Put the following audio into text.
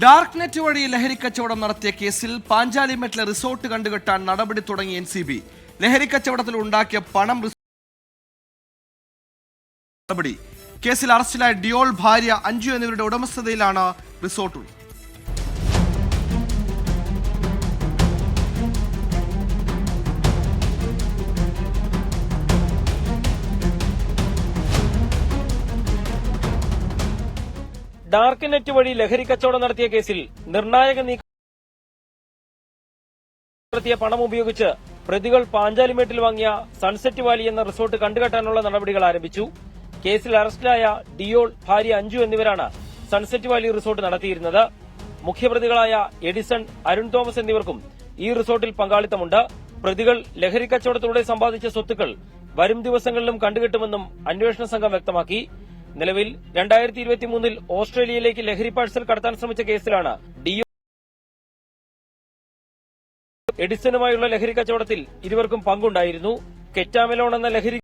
Dark net വഴി ലഹരിക്കച്ചവടം നടത്തിയ കേസിൽ പാഞ്ചാലിമേട്ടിലെ റിസോർട്ട് കണ്ടുകെട്ടാൻ നടപടി തുടങ്ങി NCB. ലഹരിക്കച്ചവടത്തിൽ ഉണ്ടാക്കിയ പണം നടപടി. കേസിൽ അറസ്റ്റിലായ ഡിയോൾ, ഭാര്യ അഞ്ജു എന്നിവരുടെ ഉടമസ്ഥതയിലാണ് റിസോർട്ട്. ഡാർക്ക് നെറ്റ് വഴി ലഹരി കച്ചവടം നടത്തിയ കേസിൽ നിർണായക നീക്കം നടത്തിയ പണം ഉപയോഗിച്ച് പ്രതികൾ പാഞ്ചാലിമേട്ടിൽ വാങ്ങിയ സൺസെറ്റ് വാലി എന്ന റിസോർട്ട് കണ്ടുകെട്ടാനുള്ള നടപടികൾ ആരംഭിച്ചു. കേസിൽ അറസ്റ്റിലായ ഡിയോൾ, ഭാര്യ അഞ്ജു എന്നിവരാണ് സൺസെറ്റ് വാലി റിസോർട്ട് നടത്തിയിരുന്നത്. മുഖ്യപ്രതികളായ എഡിസൺ, അരുൺ തോമസ് എന്നിവർക്കും ഈ റിസോർട്ടിൽ പങ്കാളിത്തമുണ്ട്. പ്രതികൾ ലഹരി കച്ചവടത്തിലൂടെ സമ്പാദിച്ച സ്വത്തുക്കൾ വരും ദിവസങ്ങളിലും കണ്ടുകെട്ടുമെന്നും അന്വേഷണ സംഘം വ്യക്തമാക്കി. നിലവിൽ 2023 ഓസ്ട്രേലിയയിലേക്ക് ലഹരി പാഴ്സൽ കടത്താൻ ശ്രമിച്ച കേസിലാണ് ഡിയോ, എഡിസണുമായുള്ള ലഹരി കച്ചവടത്തിൽ ഇരുവർക്കും പങ്കുണ്ടായിരുന്നു. കെറ്റാമെലോൺ എന്ന ലഹരി